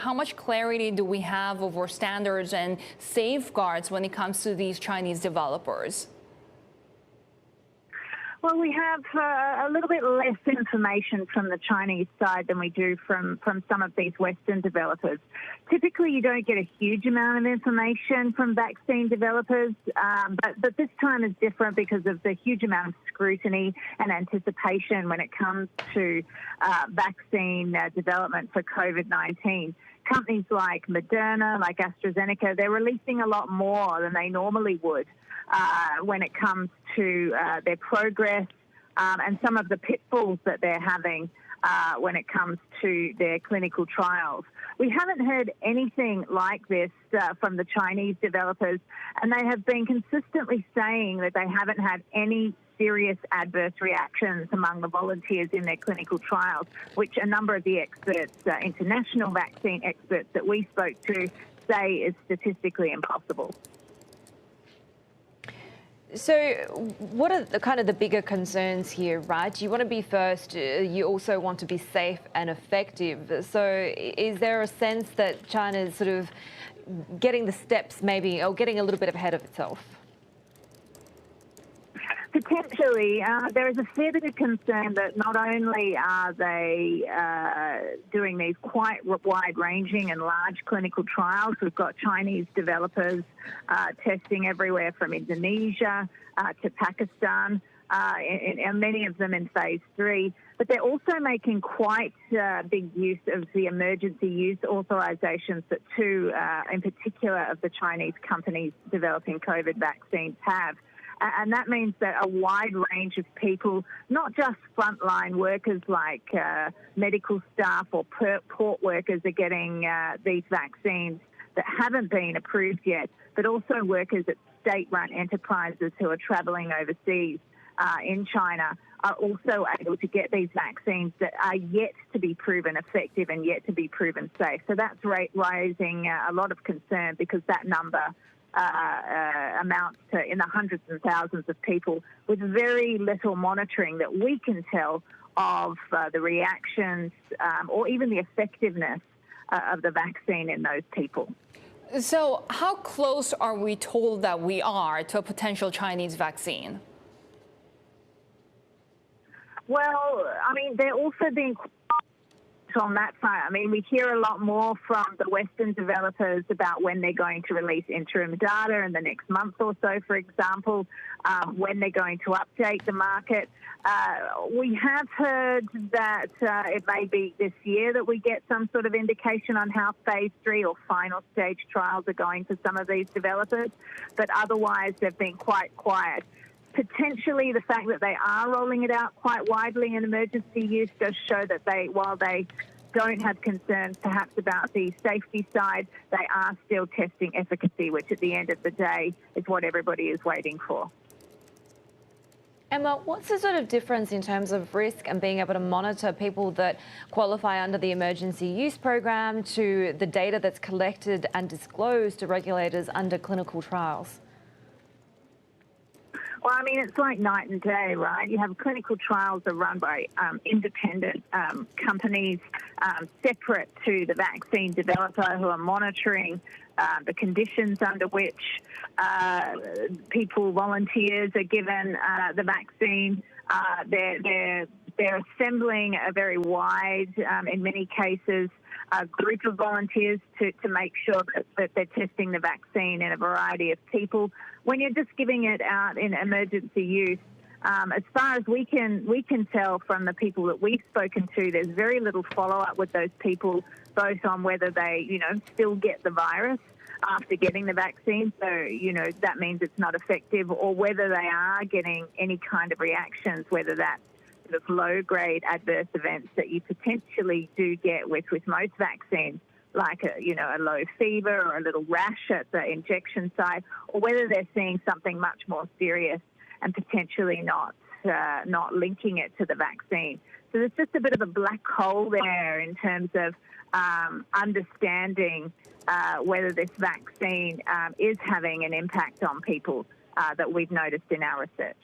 how much clarity do we have over standards and safeguards when it comes to these Chinese developers? Well, we have a little bit less information from the Chinese side than we do from some of these Western developers. Typically, you don't get a huge amount of information from vaccine developers, but this time is different because of the huge amount of scrutiny and anticipation when it comes to vaccine development for COVID-19. Companies like Moderna, like AstraZeneca, they're releasing a lot more than they normally would when it comes to their progress and some of the pitfalls that they're having when it comes to their clinical trials. We haven't heard anything like this from the Chinese developers, and they have been consistently saying that they haven't had any serious adverse reactions among the volunteers in their clinical trials, which a number of the experts, international vaccine experts that we spoke to, say is statistically impossible. So what are the bigger concerns here, right? You want to be first, you also want to be safe and effective. So is there a sense that China is sort of getting the steps maybe, or getting a little bit ahead of itself? Potentially. There is a fair bit of concern that not only are they doing these quite wide-ranging and large clinical trials, we've got Chinese developers testing everywhere from Indonesia to Pakistan, and many of them in phase 3, but they're also making quite big use of the emergency use authorizations that two, in particular, of the Chinese companies developing COVID vaccines have. And that means that a wide range of people, not just frontline workers like medical staff or port workers are getting these vaccines that haven't been approved yet, but also workers at state-run enterprises who are travelling overseas in China are also able to get these vaccines that are yet to be proven effective and yet to be proven safe. So that's raising a lot of concern because that number amounts to in the hundreds and thousands of people with very little monitoring that we can tell of the reactions or even the effectiveness of the vaccine in those people. So how close are we told that we are to a potential Chinese vaccine? Well, I mean, they're also being on that side. I mean, we hear a lot more from the Western developers about when they're going to release interim data in the next month or so, for example, when they're going to update the market. We have heard that it may be this year that we get some sort of indication on how phase 3 or final stage trials are going for some of these developers, but otherwise they've been quite quiet. Potentially, the fact that they are rolling it out quite widely in emergency use does show that while they don't have concerns perhaps about the safety side, they are still testing efficacy, which at the end of the day is what everybody is waiting for. Emma, what's the sort of difference in terms of risk and being able to monitor people that qualify under the emergency use program to the data that's collected and disclosed to regulators under clinical trials? Well, I mean, it's like night and day, right? You have clinical trials that are run by independent companies separate to the vaccine developer who are monitoring the conditions under which volunteers are given the vaccine. They're assembling a very wide, in many cases, a group of volunteers to make sure that they're testing the vaccine in a variety of people. When you're just giving it out in emergency use, as far as we can tell from the people that we've spoken to, there's very little follow-up with those people, both on whether they, still get the virus after getting the vaccine, so, that means it's not effective, or whether they are getting any kind of reactions, whether that's of low-grade adverse events that you potentially do get with most vaccines, like a low fever or a little rash at the injection site, or whether they're seeing something much more serious and potentially not linking it to the vaccine. So there's just a bit of a black hole there in terms of understanding whether this vaccine is having an impact on people that we've noticed in our research.